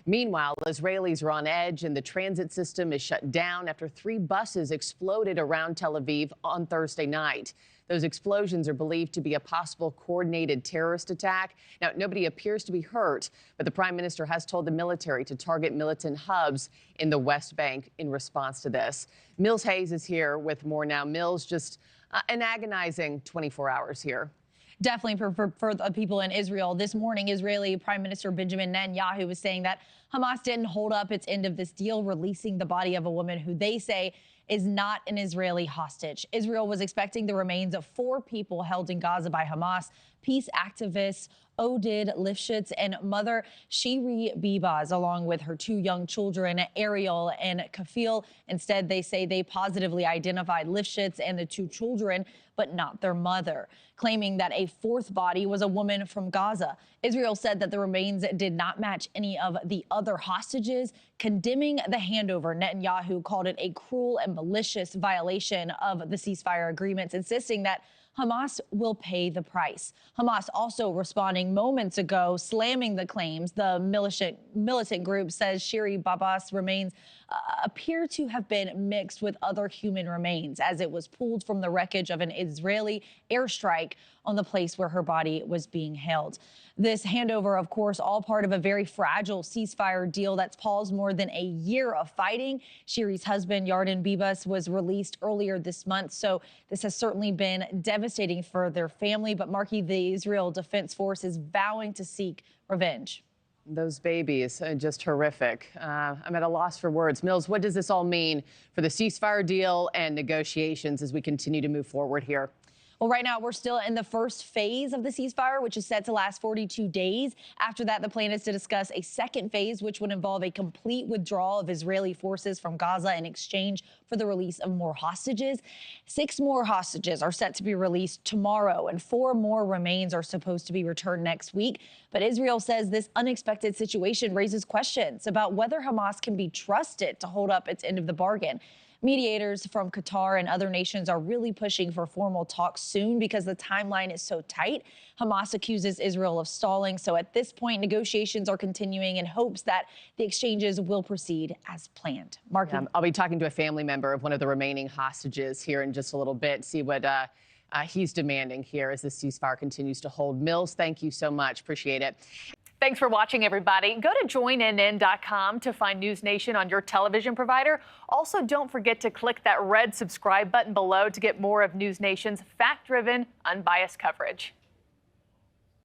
Meanwhile, Israelis are on edge and the transit system is shut down after 3 buses exploded around Tel Aviv on Thursday night. Those explosions are believed to be a possible coordinated terrorist attack. Now, nobody appears to be hurt, but the prime minister has told the military to target militant hubs in the West Bank in response to this. Mills Hayes is here with more now. Mills, just an agonizing 24 hours here. Definitely for the people in Israel. This morning, Israeli Prime Minister Benjamin Netanyahu was saying that Hamas didn't hold up its end of this deal, releasing the body of a woman who they say is not an Israeli hostage. Israel was expecting the remains of 4 people held in Gaza by Hamas, peace activists Oded Lifshitz and mother Shiri Bibas, along with her 2 young children, Ariel and Kafil. Instead, they say they positively identified Lifshitz and the 2 children, but not their mother, claiming that a 4th body was a woman from Gaza. Israel said that the remains did not match any of the other hostages, condemning the handover. Netanyahu called it a cruel and malicious violation of the ceasefire agreements, insisting that Hamas will pay the price. Hamas also responding moments ago, slamming the claims. The militant group says Shiri Bibas remains appear to have been mixed with other human remains as it was pulled from the wreckage of an Israeli airstrike on the place where her body was being held. This handover, of course, all part of a very fragile ceasefire deal that's paused more than a year of fighting. Shiri's husband, Yarden Bibas, was released earlier this month, so this has certainly been devastating for their family. But Markie, the Israel Defense Force is vowing to seek revenge. Those babies, just horrific. I'm at a loss for words. Mills, what does this all mean for the ceasefire deal and negotiations as we continue to move forward here? Well, right now, we're still in the first phase of the ceasefire, which is set to last 42 days. After that, the plan is to discuss a second phase, which would involve a complete withdrawal of Israeli forces from Gaza in exchange for the release of more hostages. 6 more hostages are set to be released tomorrow, and 4 more remains are supposed to be returned next week. But Israel says this unexpected situation raises questions about whether Hamas can be trusted to hold up its end of the bargain. Mediators from Qatar and other nations are really pushing for formal talks soon because the timeline is so tight. Hamas accuses Israel of stalling. So at this point, negotiations are continuing in hopes that the exchanges will proceed as planned. Markie? I'll be talking to a family member of one of the remaining hostages here in just a little bit, see what he's demanding here as the ceasefire continues to hold. Mills, thank you so much. Appreciate it. Thanks for watching, everybody. Go to joinnn.com to find NewsNation on your television provider. Also, don't forget to click that red subscribe button below to get more of NewsNation's fact-driven, unbiased coverage.